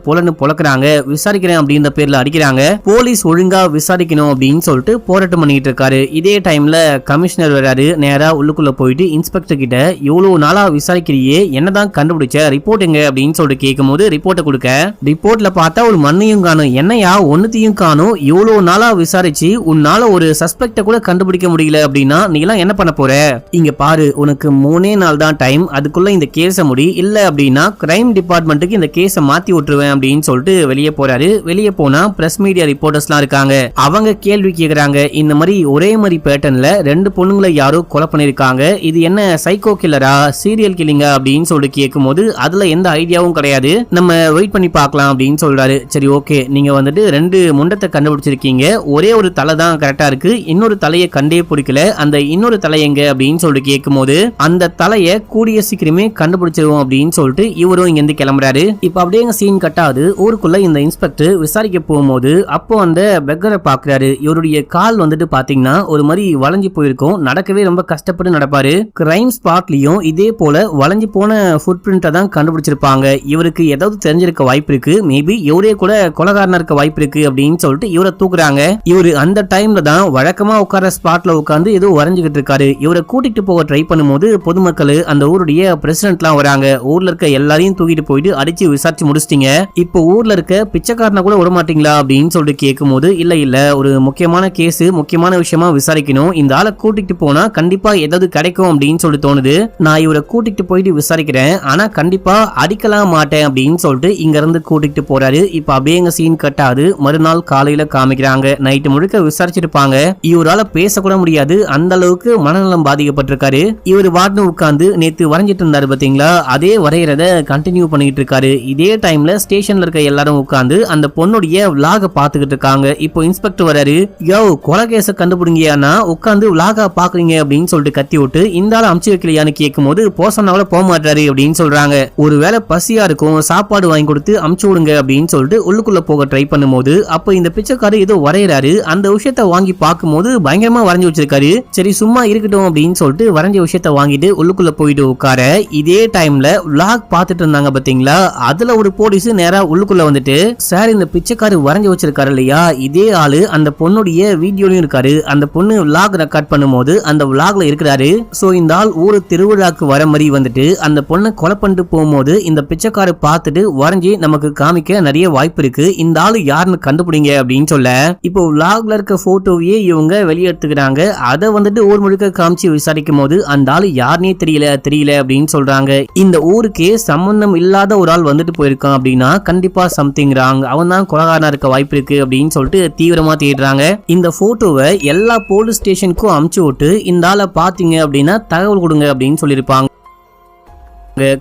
போலன்னு பொழக்கிறாங்க. விசாரிக்கிறேன் அப்படின்ற பேர்ல அடிக்கிறாங்க. போலீஸ் ஒழுங்கா விசாரிக்கணும் அப்படின்னு சொல்லிட்டு போராட்டம் பண்ணிட்டு இருக்காரு. இதே டைம்ல கமிஷனர் வராரு. நேரா உள்ளுக்குள்ள போயிட்டு இன்ஸ்பெக்டர் கிட்ட இவ்வளவு நாளா விசாரிக்கிறியே, என்னதான் கண்டுபிடிச்ச, ரிப்போர்ட் எங்க அப்படின்னு சொல்லிட்டு கேட்கும் போது ரிப்போர்ட்டை கொடுக்க, ரிப்போர்ட்ல பார்த்தா ஒரு மண்ணையும் காணும், என்னையா ஒன்னுத்தையும் காணும், இவ்வளவு நாளா விசாரிச்சு உன்னால ஒரு சஸ்பெக்ட கூட கண்டுபிடிக்க முடியல அப்படின்னா நீ எல்லாம் என்ன பண்ண போற, இங்க பாரு உனக்கு 3 நாள் தான் டைம், அதுக்குள்ள இந்த கேஸ முடி, இல்ல அப்படின்னா கிரைம் டிபார்ட்மெண்ட்டுக்கு இந்த கேஸ மாத்தி விட்டுருவேன் அப்படின்னு சொல்லிட்டு வெளியே போறாரு. வெளியே போனா பிரஸ் மீடியா ரிப்போர்ட்டர்ஸ்லாம் இருக்காங்க. அவங்க கேள்வி கேக்குறாங்க, இந்த மாதிரி ஒரே மாதிரி பேட்டர்ன்ல 2 பொண்ணுங்களை யாரோ கொலை பண்ணிருக்காங்க, இது என்ன சைக்கோ கில்லரா, சீரியல் கில்லிங்கா அப்படின்னு சொல்லிட்டு கேட்கும் போது அதுல எந்த ஐடியாவும் கிடையாது, நம்ம வெயிட் பண்ணி பார்க்கலாம் அப்படின்னு சொல்றாரு. சரி ஓகே, நீங்க வந்துட்டு 2 முண்டத்தை கண்டுபிடிச்சிருக்கீங்க, ஒரே ஒரு தலை தான் கரெக்டா இருக்கு, இன்னொரு தலையை கண்டே பிடிக்கல, அந்த இன்னொரு தலை எங்க அப்படின்னு சொல்லிட்டு கேட்கும் போது அந்த தலையை கூடிய சீக்கிரமே கண்டுபிடிச்சிருவோம் அப்படின்னு சொல்லிட்டு இவரும் இங்க இருந்து கிளம்புறாரு. இப்ப அப்படியே சீன் கட்டாது. ஊருக்குள்ள இந்த இன்ஸ்பெக்டர் விசாரிக்க போகும்போது அப்போ அந்த பெக்கரை பாக்குறாரு. இவருடைய கால் வந்துட்டு பாத்தீங்கன்னா ஒரு மாதிரி வளைஞ்சு போயிருக்கும், நடக்கவே ரொம்ப கஷ்டப்பட்டு நடப்பாரு. கிரைம் ஸ்பாட்லயும் இதே போல வளைஞ்சு போன ஃபுட் பிரிண்ட்டை தான் கண்டுபிடிச்சிருப்பாங்க. இவருக்கு ஏதாவது தெரிஞ்சிருக்க வாய்ப்பு இருக்கு, மேபி இவரே கூட கொலைகாரனா இருக்க வாய்ப்பு இருக்கு அப்படின்னு சொல்லிட்டு இவரை தூக்குறாங்க. இவரு அந்த டைம்ல தான் வழக்கமா உட்கார ஸ்பாட்ல உட்கார்ந்து ஏதோ வரைஞ்சுக்கிட்டு இருக்காரு. இவரை கூட்டிட்டு போக ட்ரை பண்ணும்போது பொதுமக்கள், அந்த ஊருடைய பிரசிடென்ட்லாம் வராங்க. ஊர்ல இருக்க எல்லாரையும் தூக்கிட்டு போயிட்டு அடிச்சு விசாரிச்சு முடிச்சிட்டீங்க, இப்போ ஊர்ல இருக்க பிச்சைக்காரனை கூட விட மாட்டீங்களா அப்படின்னு சொல்லிட்டு கேட்கும் போது இல்ல ஒரு முக்கியமான கேஸ், முக்கியமான விஷயமா விசாரிக்கணும், இந்த ஆளை கூட்டிட்டு போனா கண்டிப்பா ஏதாவது கிடைக்கும் அப்படின்னு சொல்லிட்டு தோணுது, நான் இவரை கூட்டிட்டு போயிட்டு விசாரிக்கிறேன், ஆனா கண்டிப்பா அடிக்கலாம் மாட்டேன் அப்படின்னு சொல்லிட்டு இங்க இருந்து கூட்டிட்டு போறாரு. இப்ப அப்படியே எங்க சீன் கட்டாது. மறுநாள் காலையில காமிக்கிறாங்க. நைட்டு முழுக்க விசாரிச்சிருப்பாங்க. இவரால பேசக்கூட முடியாது, அந்த அளவுக்கு மனநலம் பாதிக்கப்பட்டிருக்காரு. இவர் வாட்னு உட்கார்ந்து நேத்து வரைஞ்சிட்டு இருந்தாரு பாத்தீங்களா, அதே வரையறத கண்டினியூ பண்ணிட்டு இருக்காரு. இதே டைம்ல ஸ்டேஷன்ல இருக்க எல்லாரும் உட்கார்ந்து அந்த பொண்ணுடைய விளாக பாத்துக்கிட்டு இருக்காங்க. இப்போ இன்ஸ்பெக்டர் வராரு. யோ, கொலை கேஸ கண்டுபிடிங்கயானா உட்கார்ந்து விளாக பாக்குறீங்க அப்படின்னு சொல்லிட்டு கத்தி விட்டு இந்த ஆள் அமுச்சு வைக்கலையான்னு கேட்கும் போது போசனாவில போக மாட்டாரு அப்படின்னு சொல்றாங்க. ஒருவேளை பசியா இருக்கும், சாப்பாடு வாங்கி கொடுத்து அமுச்சு விடுங்க அப்படின்னு அப்படின்னு சொல்லிட்டு உள்ளுக்குள்ள போக ட்ரை பண்ணும்போது அப்ப இந்த பிச்சைக்காரு ஏதோ வரையறாரு. அந்த விஷயத்த வாங்கி பார்க்கும்போது பயங்கரமா வரைஞ்சு வச்சிருக்காரு. சரி சும்மா இருக்கட்டும் அப்படின்னு சொல்லிட்டு வரைஞ்ச விஷயத்த வாங்கிட்டு உள்ளுக்குள்ள போயிட்டு உட்கார இதே டைம்ல vlog பார்த்துட்டு இருந்தாங்க பாத்தீங்களா, அதுல ஒரு போலீஸ் நேரா உள்ளுக்குள்ள வந்துட்டு, சார் இந்த பிச்சைக்காரு வரைஞ்சு வச்சிருக்காரு இல்லையா, இதே ஆளு அந்த பொண்ணுடைய வீடியோலயும் இருக்காரு. அந்த பொண்ணு vlog ரெக்கார்ட் பண்ணும்போது அந்த vlogல இருக்கிறாரு. சோ இந்த ஆள் ஊரு திருவிழாக்கு வர மாதிரி வந்துட்டு அந்த பொண்ணை கொலை பண்ணிட்டு போகும்போது இந்த பிச்சைக்காரு பார்த்துட்டு வரைஞ்சி நமக்கு காமிக்க நிறைய வாய்ப்பு இருக்கு. இந்த ஆளு யாருன்னு கண்டுபிடிங்க அப்படின்னு சொல்ல இப்போ vlogல இருக்க போட்டோவையே இவங்க வெளியெடுத்துக்கிறாங்க. அதை வந்துட்டு ஊர் முழுக்க காமிச்சு விசாரிக்கும் போது அந்த ஆளு யாருன்னே தெரியல அப்படின்னு சொல்றாங்க. இந்த ஊருக்கே சம்பந்தம் இல்லாத ஒரு ஆள் வந்துட்டு போயிருக்கான் அப்படின்னா கண்டிப்பா சம்திங் ராங், அவன் தான் கொலைகாரனா இருக்க வாய்ப்பு இருக்கு அப்படின்னு சொல்லிட்டு தீவிரமா தேடுறாங்க. இந்த போட்டோவை எல்லா போலீஸ் ஸ்டேஷனுக்கும் அமுச்சு விட்டு இந்த ஆளை பாத்தீங்க அப்படின்னா தகவல் கொடுங்க அப்படின்னு சொல்லியிருப்பாங்க.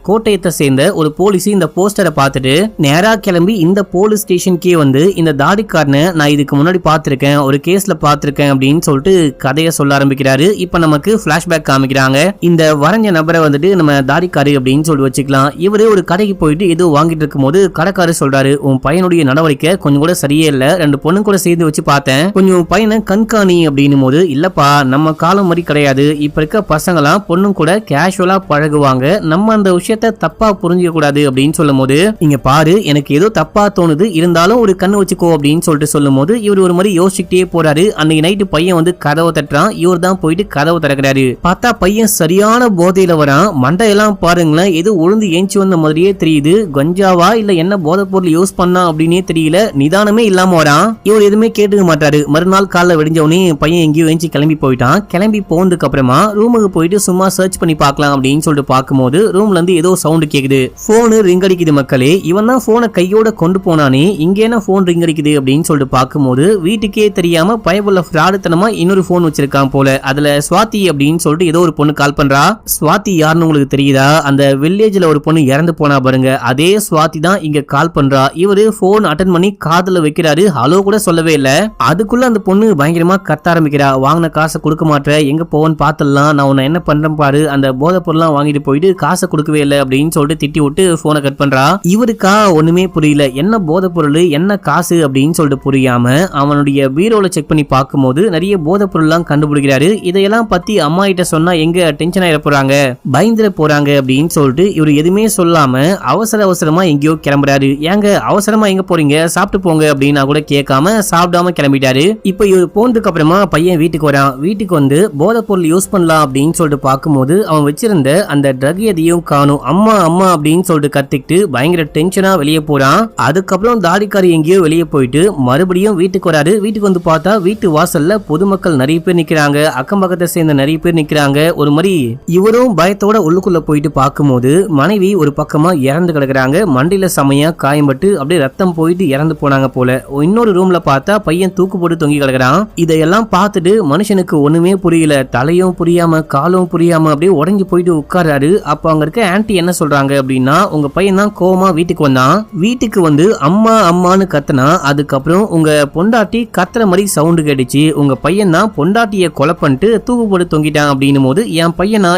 கோட்டையத்தை சேர்ந்த ஒரு போலீஸ் இந்த போஸ்டரை பார்த்துட்டு நேரா கிளம்பி இந்த போலீஸ் ஸ்டேஷனுக்கே வந்து இந்த தாடிக்காரனை நான் இதுக்கு முன்னாடி பார்த்திருக்கேன், ஒரு கேஸ்ல பார்த்திருக்கேன் அப்படின்னு சொல்லிட்டு கதையை சொல்ல ஆரம்பிக்கிறாரு. இப்ப நமக்கு பிளாஷ்பேக் காமிக்கிறாங்க. இந்த வரைஞ்ச நபரை வந்துட்டு நம்ம தாடிக்காரு அப்படின்னு சொல்லி வச்சுக்கலாம். இவரு ஒரு கடைக்கு போயிட்டு ஏதோ வாங்கிட்டு இருக்கும் போது கடைக்காரு சொல்றாரு, உன் பையனுடைய நடவடிக்கை கொஞ்சம் கூட சரியே இல்ல, 2 பொண்ணு கூட சேர்ந்து வச்சு பார்த்தேன், கொஞ்சம் பையனை கண்காணி அப்படின்னும் போது, இல்லப்பா நம்ம காலம் மாதிரி கிடையாது, இப்ப இருக்க பசங்களாம் பொண்ணும் கூட கேஷுவலா பழகுவாங்க, நம்ம அந்த விஷயத்த தப்பா புரிஞ்சிக்க கூடாது அப்படின்னு சொல்லும் போது, இங்க பாரு எனக்கு ஏதோ தப்பா தோணுது, இருந்தாலும் ஒரு கண்ணு வச்சுக்கோ அப்படின்னு சொல்லிட்டு சொல்லும் போது இவர் ஒரு மாதிரி யோசிச்சுட்டே போறாரு. அன்னைக்கு நைட்டு பையன் வந்து கதவை தட்டுறான். இவர் தான் போயிட்டு கதவை திறக்கிறாரு. பார்த்தா பையன் சரியான போதையில வரான். மண்டையெல்லாம் பாருங்களேன் ஏதோ உளுந்து ஏஞ்சி வந்த மாதிரியே தெரியுது. கஞ்சாவா இல்ல என்ன போதை பொருள் யூஸ் பண்ணா அப்படின்னே தெரியல. நிதானமே இல்லாம வரான். இவர் எதுவுமே கேட்டுக்க மாட்டாரு. மறுநாள் காலைல விடிஞ்சவனே பையன் எங்கேயோ ஏஞ்சி கிளம்பி போயிட்டான். கிளம்பி போனதுக்கு அப்புறமா ரூமுக்கு போயிட்டு சும்மா சர்ச் பண்ணி பார்க்கலாம் அப்படின்னு சொல்லிட்டு பார்க்கும்போது ரூம்ல இருந்து ஏதோ சவுண்ட் கேக்குது. போன் ரிங் அடிக்குது. மக்களே இவன் தான் போனை கையோட கொண்டு போனானே, இங்க என்ன போன் ரிங் அடிக்குது அப்படின்னு சொல்லிட்டு பார்க்கும்போது வீட்டுக்கே தெரியாம பயபுள்ள ஃப்ராடுத்தனமா இன்னொரு போன் வச்சிருக்கான் போல. அதுல ஸ்வாதி அப்படின்னு சொல்லிட்டு ஏதோ ஒரு பொண்ணு கால் பண்றா. ஸ்வாதி யாருன்னு உங்களுக்கு தெரியுதா? அந்த வில்லேஜ்ல ஒரு பொண்ணு இறந்து போனா பாருங்க, அதே ஸ்வாதி தான் இங்க கால் பண்றா. இவரு போன் அட்டன் பண்ணி காதுல வைக்கிறாரு. ஹலோ கூட சொல்லவே இல்ல. அதுக்குள்ள அந்த பொண்ணு பயங்கரமா கத்த ஆரம்பிக்கிறா. வாங்கின காசை கொடுக்க மாட்டேன், எங்க போவன்னு பாத்துடலாம், நான் உன்னை என்ன பண்றேன் பாரு, அந்த போதை பொருள்லாம் வாங்கிட்டு போயிட்டு காசை கொடுக்கவே இல்லை அப்படின்னு சொல்லிட்டு திட்டி விட்டு போனை கட் பண்றா. இவருக்கா ஒண்ணுமே புரியல. என்ன போதை பொருள் என்ன காசு அப்படின்னு சொல்லிட்டு புரியாம அவனுடைய பீரோல செக் பண்ணி பார்க்கும்போது நிறைய போதை பொருள்லாம் கண்டுபிடிக்கிறாரு. இதையெல்லாம் பத்தி அம்மா கிட்ட சொன்னா எங்க டென்ஷன் ஆயிட போறாங்க, பயந்துட போறாங்க அப்படின்னு சொல்லிட்டு இவர் எதுவுமே சொல்லாம அவசரமா எங்கேயோ கிளம்புறாரு. ஏங்க அவசரமா எங்க போறீங்க, சாப்பிட்டு போங்க அப்படின்னா கூட கேட்காம சாப்பிடாம கிளம்பிட்டாரு. இப்ப இவர் போனதுக்கு அப்புறமா பையன் வீட்டுக்கு வரான். வீட்டுக்கு வந்து போதை பொருள் யூஸ் பண்ணலாம் அப்படின்னு சொல்லிட்டு பார்க்கும்போது அவன் வச்சிருந்த அந்த ட்ரக் எதையும் காணும். அம்மா அம்மா அப்படின்னு சொல்லிட்டு கத்திக்கிட்டு பயங்கர டென்ஷனா வெளியே போறான். அதுக்கப்புறம் தாடிக்காரி எங்கேயோ வெளியே போயிட்டு மறுபடியும் வீட்டுக்கு வராரு. வீட்டுக்கு வந்து பார்த்தா வீட்டு வாசல்ல பொதுமக்கள் நிறைய பேர் நிக்கிறாங்க. அக்கம் பக்கத்தை சேர்ந்த நிறைய பேர் நிக்கிறாங்க. ஒரு மாதிரி இவரும் பயத்தோட உள்ளுக்குள்ள போயிட்டு பார்க்கும்போது மனைவி ஒரு பக்கமா இறந்து கிடக்குறாங்க. மண்டையில செமையா காயம்பட்டு அப்படியே ரத்தம் போயிட்டு இறந்து போனாங்க போல. இன்னொரு ரூம்ல பார்த்தா பையன் தூக்கு போட்டு தொங்கி கிடக்குறான். இதையெல்லாம் பார்த்துட்டு மனுஷனுக்கு ஒண்ணுமே புரியல. தலையும் புரியாம காலும் புரியாம அப்படியே உடஞ்சி போயிட்டு உட்கார்றாரு. அப்ப அங்க இருக்க ஆன்ட்டி என்ன சொல்றாங்க அப்படின்னா, உங்க பையன் தான் கோவமா வீட்டுக்கு வந்தான், வீட்டுக்கு வந்து அம்மா அம்மான்னு கத்துனா, அதுக்கப்புறம் உங்க பொண்டாட்டி கத்துற மாதிரி சவுண்டு கேட்டுச்சு, உங்க பையன் தான் பொண்டாட்டிய கொலை பண்ணிட்டு தூக்கு போட்டு தொங்கிட்டான் அப்படின்னும் போது என் பையன்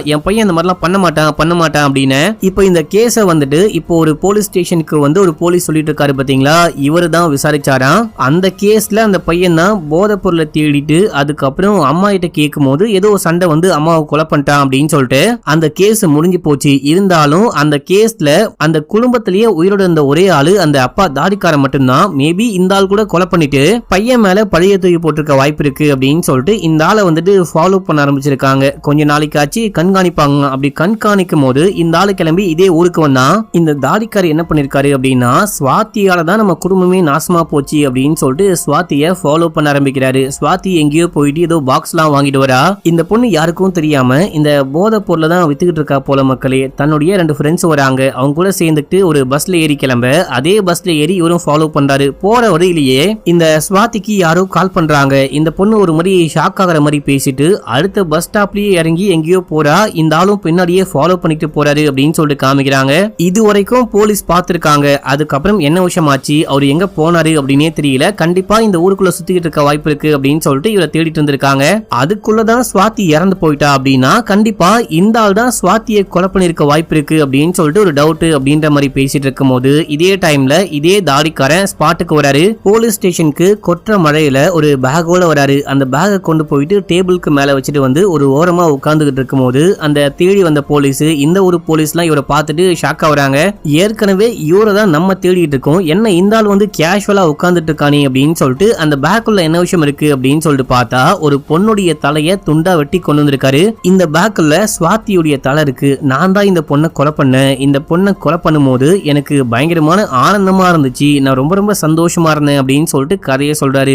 இந்த மாதிரிலாம் பண்ண மாட்டான் அப்படின்னு இப்ப இந்த கேஸ வந்துட்டு இப்போ ஒரு போலீஸ் ஸ்டேஷனுக்கு வந்து ஒரு போலீஸ் சொல்லிட்டு இருக்காரு பாத்தீங்களா, இவரு தான் விசாரிச்சாராம். அந்த கேஸ்ல அந்த பையன் தான் போதை பொருளை தேடிட்டு அதுக்கப்புறம் அம்மா கிட்ட கேட்கும் போது ஏதோ சண்டை வந்து அம்மாவை கொலை பண்ணிட்டான் அப்படின்னு சொல்லிட்டு அந்த கேஸ் முடிஞ்சு போச்சு. இருந்தாலும் அந்த கேஸ்ல அந்த குடும்பத்திலேயே உயிரோட இருந்த ஒரே ஆளு அந்த அப்பா தாடிக்காரன் மட்டும்தான். மேபி இந்த ஆள் கூட கொலை பண்ணிட்டு பையன் மேல பழைய தூக்கி போட்டிருக்க வாய்ப்பு இருக்கு அப்படின்னு சொல்லிட்டு இந்த ஆளை வந்துட்டு ஃபாலோ பண்ண ஆரம்பிச்சிருக்காங்க. கொஞ்ச நாளைக்கு ஆச்சு கண்காணிப்பாங்க. அப்படி கண்காணிக்கும் போது இந்த ஆளு கிளம்பி இதே ஊருக்கு வந்தா. இந்த தாடிக்காரர் என்ன பண்ணிருக்காரு அப்படின்னா, ஸ்வாதியால தான் நம்ம குடும்பமே நாசமா போச்சு அப்படின்னு சொல்லிட்டு ஸ்வாதிய ஃபாலோ பண்ண ஆரம்பிக்கிறாரு. ஸ்வாதி எங்கேயோ போயிட்டு ஏதோ பாக்ஸ் எல்லாம் வாங்கிட்டு வரா. இந்த பொண்ணு யாருக்கும் தெரியாம இந்த போதை பொருளை தான் வித்துக்கிட்டு இருக்கா போல. மக்களே தன்னுடைய 2 ஃப்ரெண்ட்ஸ் வராங்க. அவங்க கூட சேர்ந்துட்டு ஒரு பஸ்ல ஏறி கிளம்ப அதே பஸ்ல ஏறி இவரும் ஃபாலோ பண்றாரு. போற வழியிலேயே இந்த ஸ்வாதிக்கு யாரோ கால் பண்றாங்க. இந்த பொண்ணு ஒரு மாதிரி ஷாக் ஆகிற மாதிரி பேசிட்டு அடுத்த பஸ் ஸ்டாப்லயே இறங்கி எங்கேயோ போறா. இந்த ஆளும் பின்னாடியே ஃபாலோ பண்ணிட்டு போறாரு அப்படின்னு சொல்லிட்டு காமிக்கிறாங்க. இது வரைக்கும் போலீஸ் பார்த்திருக்காங்க. அதுக்கப்புறம் என்ன விஷயம் ஆச்சு, அவர் எங்க போனாரு அப்படின்னே தெரியல. கண்டிப்பா இந்த ஊருக்குள்ள சுத்திக்கிட்டு இருக்க வாய்ப்பு இருக்கு அப்படின்னு சொல்லிட்டு இவரை தேடிட்டு இருந்திருக்காங்க. அதுக்குள்ளதான் ஸ்வாதி இறந்து போயிட்டா அப்படின்னா கண்டிப்பா இந்த ஆள் தான் ஸ்வாதியை கொலை பண்ணிருக்க வாய்ப்பு இருக்கு அப்படின்னு சொல்லிட்டு ஒரு டவுட் அப்படின்ற மாதிரி பேசிட்டு இருக்கும் போது இதே டைம்ல இதே தாடிக்காரன் ஸ்பாட்டுக்கு வராரு. போலீஸ் ஸ்டேஷனுக்கு கொற்ற மழையில ஒரு பேக்கோட வராரு. அந்த பேக்கை கொண்டு போயிட்டு டேபிளுக்கு மேல வச்சுட்டு வந்து ஒரு ஓரமா உட்கார்ந்துகிட்டு இருக்கும் போது அந்த தேடி வந்த போலீஸ் இந்த ஒரு போலீஸ்லாம் இவரை பார்த்துட்டு ஷாக் ஆகுறாங்க. ஏற்கனவே இவரை தான் நம்ம தேடிட்டு இருக்கோம், என்ன இந்த ஆள் வந்து கேஷுவலா உட்கார்ந்துட்டு இருக்கானே அப்படின்னு சொல்லிட்டு அந்த பேக்குள்ள என்ன விஷயம் இருக்கு அப்படின்னு சொல்லிட்டு பார்த்தா ஒரு பொண்ணுடைய தலைய துண்டா வெட்டி கொண்டு வந்திருக்காரு. இந்த பேக்குள்ள சுவாதியுடைய தலை இருக்கு. நான் தான் இந்த பொண்ணை கொலை பண்ணேன். இந்த பொண்ணை கொலை பண்ணும்போது எனக்கு பயங்கரமான ஆனந்தமா இருந்துச்சு, நான் ரொம்ப ரொம்ப சந்தோஷமா இருந்தேன் அப்படின்னு சொல்லிட்டு கதையை சொல்றாரு.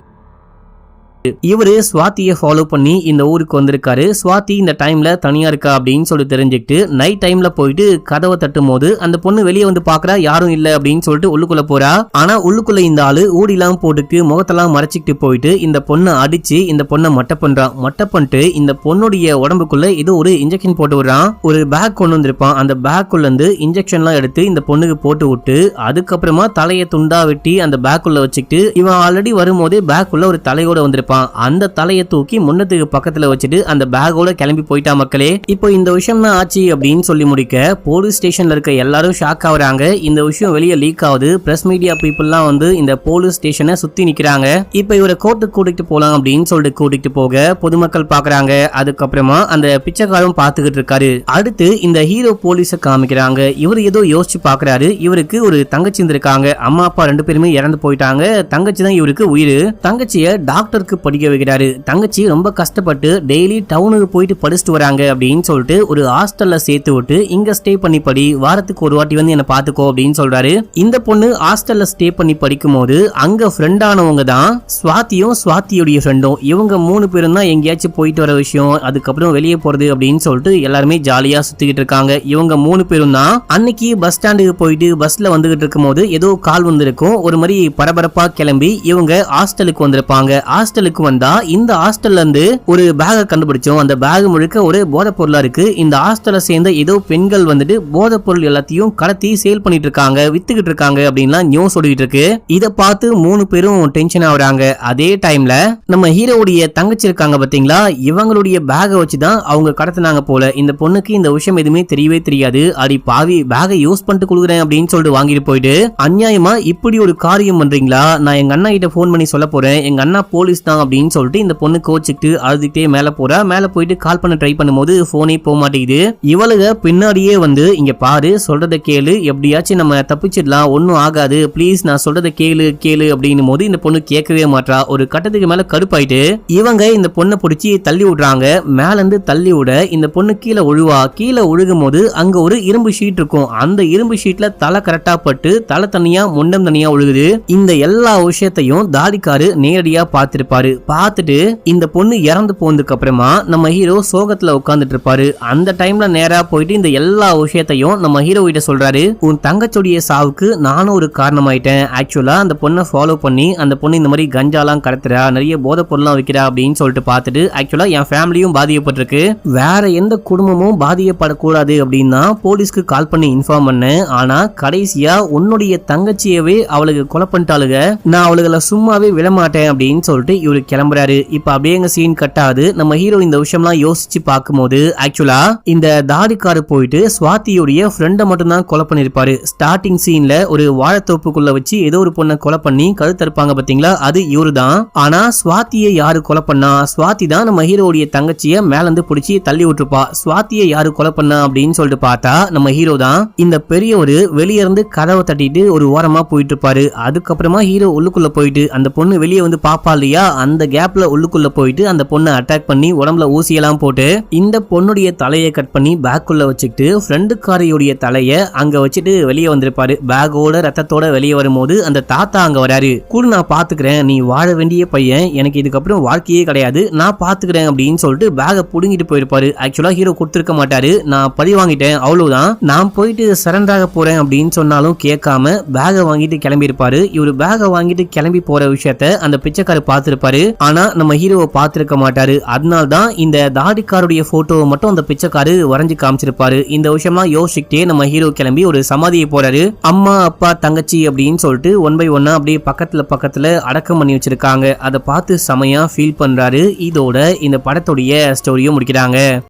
இவரு ஸ்வாதியை ஃபாலோ பண்ணி இந்த ஊருக்கு வந்திருக்காரு. ஸ்வாதி இந்த டைம்ல தனியா இருக்கா அப்படின்னு சொல்லி தெரிஞ்சுக்கிட்டு நைட் டைம்ல போயிட்டு கதவை தட்டும் போது அந்த பொண்ணு வெளியே வந்து பாக்குறா, யாரும் இல்ல அப்படின்னு சொல்லிட்டு உள்ளுக்குள்ள போறா. ஆனா உள்ளுக்குள்ள இந்த ஆளு ஊடிலாம் போட்டுட்டு முகத்தெல்லாம் மறைச்சிக்கிட்டு போயிட்டு இந்த பொண்ணை அடிச்சு இந்த பொண்ணை மட்டை பண்றான். மட்டை பண்ணிட்டு இந்த பொண்ணுடைய உடம்புக்குள்ள ஏதோ ஒரு இன்ஜெக்ஷன் போட்டு விடுறான். ஒரு பேக் கொண்டு வந்திருப்பான். அந்த பேக்குள்ள இருந்து இன்ஜெக்ஷன் எல்லாம் எடுத்து இந்த பொண்ணுக்கு போட்டு விட்டு அதுக்கப்புறமா தலையை துண்டா வெட்டி அந்த பேக்குள்ள வச்சுக்கிட்டு இவன் ஆல்ரெடி வரும்போதே பேக்குள்ள ஒரு தலையோட வந்திருப்பான். அந்த தலையை தூக்கி முன்னத்துக்கு பக்கத்துல வச்சுட்டு அந்த பேக்கோட கிளம்பி போயிட்டா. மக்களே, இப்போ இந்த விஷயம் தான் ஆச்சு அப்படின்னு சொல்லி முடிக்க போலீஸ் ஸ்டேஷன்ல இருக்க எல்லாரும் ஷாக் ஆகுறாங்க. இந்த விஷயம் வெளியே லீக் ஆகுது. பிரஸ் மீடியா பீப்புள்லாம் வந்து இந்த போலீஸ் ஸ்டேஷனை சுத்தி நிக்கிறாங்க. இப்போ இவரை கோர்ட்டுக்கு கூட்டிட்டு போலாம் அப்படின்னு சொல்லிட்டு கூட்டிட்டு போக பொதுமக்கள் பாக்குறாங்க. அதுக்கப்புறமா அந்த பிச்சைக்காரும் பாத்துக்கிட்டு இருக்காரு. அடுத்து இந்த ஹீரோ போலீஸை காமிக்கிறாங்க. இவர் ஏதோ யோசிச்சு பாக்குறாரு. இவருக்கு ஒரு தங்கச்சி இருந்திருக்காங்க. அம்மா அப்பா ரெண்டு பேருமே இறந்து போயிட்டாங்க. தங்கச்சி தான் இவருக்கு உயிர். தங்கச்சியை டாக்டருக்கு படிக்க வைக்கிறாரு. தங்கச்சி ரொம்ப கஷ்டப்பட்டு டெய்லி டவுனுக்கு போயிட்டு படிச்சுட்டு வராங்க அப்படின்னு சொல்லிட்டு ஒரு ஹாஸ்டல்ல சேர்த்து விட்டு இங்க ஸ்டே பண்ணி படி, வாரத்துக்கு ஒரு வாட்டி வந்து என்ன பாத்துக்கோ அப்படின்னு சொல்றாரு. இந்த பொண்ணு ஹாஸ்டல்ல ஸ்டே பண்ணி படிக்கும் போது அங்க ஃப்ரெண்ட் ஆனவங்க தான் ஸ்வாதியும் ஸ்வாதியுடைய ஃப்ரெண்டும். இவங்க 3 பேரும் தான் எங்கேயாச்சும் போயிட்டு வர விஷயம், அதுக்கப்புறம் வெளியே போறது அப்படின்னு சொல்லிட்டு எல்லாருமே ஜாலியா சுத்திக்கிட்டு இருக்காங்க. இவங்க 3 பேரும் தான் அன்னைக்கு பஸ் ஸ்டாண்டுக்கு போயிட்டு பஸ்ல வந்துகிட்டு இருக்கும் போது ஏதோ கால் வந்திருக்கும். ஒரு மாதிரி பரபரப்பா கிளம்பி இவங்க ஹாஸ்டலுக்கு வந்திருப்பாங்க. ஹாஸ்டலுக்கு வந்தா இந்த ஹாஸ்டல்ல இருந்து ஒரு பேக கண்டுபிடிச்சோம். அந்த பேக் முழுக்க ஒரு போதை பொருளா இருக்கு. இந்த ஹாஸ்டல்ல சேர்ந்த ஏதோ பெண்கள் வந்துட்டு போதை பொருள் எல்லாத்தையும் கடத்தி சேல் பண்ணிட்டு இருக்காங்க, வித்துக்கிட்டு இருக்காங்க அப்படின்லாம் நியூஸ் ஓடிட்டு இருக்கு. இத பார்த்து 3 பேரும் டென்ஷன் ஆகுறாங்க. அதே டைம்ல நம்ம ஹீரோவுடைய தங்கச்சி இருக்காங்க பாத்தீங்களா, இவங்களுடைய பேக வச்சுதான் அவங்க கடத்தினாங்க போல. இந்த பொண்ணுக்கு இந்த விஷயம் எதுவுமே தெரியவே தெரியாது. அடி பாவி, பேக யூஸ் பண்ணிட்டு கொடுக்குறேன் அப்படின்னு சொல்லிட்டு வாங்கிட்டு போயிட்டு அநியாயமா இப்படி ஒரு காரியம் பண்றீங்களா, நான் எங்க அண்ணா கிட்ட போன் பண்ணி சொல்ல போறேன், எங்க அண்ணா போலீஸ் தான் அப்படின்னு சொல்லிட்டு இந்த பொண்ணு கோச்சிக்கிட்டு அழுதுகிட்டே மேல போறா. மேல போயிட்டு கால் பண்ண ட்ரை பண்ணும்போது போனே போக மாட்டேங்குது. இவளுக பின்னாடியே வந்து இங்க பாரு, சொல்றத கேளு, எப்படியாச்சும் நம்ம தப்பிச்சிடலாம், ஒன்னும் ஆகாது, பிளீஸ் நான் சொல்றத கேளு கேளு அப்படின்னும் போது இந்த பொண்ணு கேட்கவே மாட்டா. ஒரு கட்டத்துக்கு மேல கடுப்பாயிட்டு இவங்க இந்த பொண்ணை பிடிச்சி தள்ளி விடுறாங்க. மேல இருந்து தள்ளி விட இந்த பொண்ணு கீழே ஒழுவா. கீழே ஒழுகும் போது அங்க ஒரு இரும்பு ஷீட் இருக்கும். அந்த இரும்பு ஷீட்ல தலை கரெக்டா பட்டு தலை தனியா முண்டம் தனியா ஒழுகுது. இந்த எல்லா விஷயத்தையும் தாடிக்காரு நேரடியா பார்த்திருப்பாரு. பார்த்துட்டு இந்த பொண்ணு இறந்து போனதுக்கு அப்புறமா நம்ம ஹீரோ சோகத்துல உட்கார்ந்துட்டு இருப்பாரு. அந்த டைம்ல நேரா போயிட்டு இந்த எல்லா விஷயத்தையும் நம்ம ஹீரோ கிட்ட சொல்றாரு. உன் தங்கச்சுடைய சாவுக்கு நானும் ஒரு காரணமாயிட்டேன். ஆக்சுவலா அந்த பொண்ணை ஃபாலோ பண்ணி அந்த பொண்ணு இந்த மாதிரி கஞ்சாலாம் கடத்துறா, நிறைய போதை பொருள்லாம் வைக்கிறா அப்படின்னு சொல்லிட்டு பார்த்துட்டு ஆக்சுவலா என் ஃபேமிலியும் பாதிக்கப்பட்டிருக்கு, வேற எந்த குடும்பமும் பாதிக்கப்படக்கூடாது அப்படின்னா போலீஸ்க்கு கால் பண்ணி இன்ஃபார்ம் பண்ணேன். ஆனா கடைசியா உன்னுடைய தங்கச்சியவே அவளுக்கு கொலை பண்ணிட்டாளுங்க, நான் அவளுகளை சும்மாவே விடமாட்டேன் அப்படின்னு சொல்லிட்டு இவரு கிளம்புறாரு. இப்ப அப்படியே சீன் கட் ஆகுது. நம்ம ஹீரோ இந்த விஷயம்லாம் யோசிச்சு பார்க்கும்போது ஆக்சுவலா இந்த தாடிக்காரு போயிட்டு ஸ்வாதியுடைய ஃப்ரெண்டை மட்டும் தான் கொலை பண்ணிருப்பாரு. ஸ்டார்டிங் சீன்ல ஒரு வாழைத்தோப்புக்குள்ள வச்சு ஏதோ ஒரு பொண்ணை கொலை பண்ணி கழுத்தறுப்பாங்க பாத்தீங்களா, அது இவரு தான். ஆனா ஸ்வாதியை யாரு கொலை பண்ணா, ஸ்வாதி தான் நம்ம ஹீரோடைய தங்கச்சிய மேல இருந்து பிடிச்சி தள்ளி விட்டுருப்பா. ஸ்வாதியை யாரு கொலை பண்ணா அப்படின்னு சொல்லிட்டு பார்த்தா நம்ம ஹீரோ தான். இந்த பெரியவரு வெளியே இருந்து கதவை தட்டிட்டு ஒரு ஓரமா போயிட்டு இருப்பாரு. அதுக்கப்புறமா ஹீரோ உள்ளுக்குள்ள போயிட்டு அந்த பொண்ணு வெளியே வந்து பாப்பா இல்லையா, அந்த கேப்ல உள்ளுக்குள்ள போயிட்டு அந்த பொண்ணை அட்டாக் பண்ணி உடம்புல ஊசியெல்லாம் போட்டு இந்த பொண்ணுடைய தலையை கட் பண்ணி பேக்குள்ள வச்சுக்கிட்டு ஃப்ரெண்டுக்காரையுடைய தலைய அங்க வச்சுட்டு வெளியே வந்திருப்பாரு. பேக்கோட ரத்தத்தோட வெளியே வரும்போது அந்த தாத்தா அங்க வராரு. கூட நான் பாத்துக்கிறேன், நீ வாழ வேண்டிய பையன், எனக்கு இதுக்கப்புறம் வாழ்க்கையே கிடையாது, நான் பாத்துக்கிறேன் அப்படின்னு சொல்லிட்டு பேக புடுங்கிட்டு போயிருப்பாரு. ஆக்சுவலா ஹீரோ கொடுத்திருக்க மாட்டாரு, நான் பழி வாங்கிட்டேன் அவ்வளவுதான், நான் போயிட்டு சரண்டர் ஆக போறேன் அப்படின்னு சொன்னாலும் கேட்காம பேக வாங்கிட்டு கிளம்பி இருப்பாரு. இவரு பேக வாங்கிட்டு கிளம்பி போற விஷயத்த அந்த பிச்சைக்காரு பார்த்திருப்பாரு. ஆனா நம்ம ஹீரோவை பார்த்திருக்க மாட்டாரு. அதனால்தான் இந்த தாடிக்காருடைய போட்டோவை மட்டும் அந்த பிச்சைக்காரு வரைஞ்சு காமிச்சிருப்பாரு. இந்த விஷயம்லாம் யோசிச்சுட்டே நம்ம ஹீரோ கிளம்பி ஒரு சமாதியை போறாரு. அம்மா அப்பா தங்கச்சி அப்படின்னு சொல்லிட்டு 1 by 1 அப்படியே பக்கத்துல அடக்கம் பண்ணி வச்சிருக்காங்க. அதை பார்த்து செமையா ஃபீல் பண்றாரு. இதோட இந்த படத்துடைய ஸ்டோரியும் முடிக்கிறாங்க.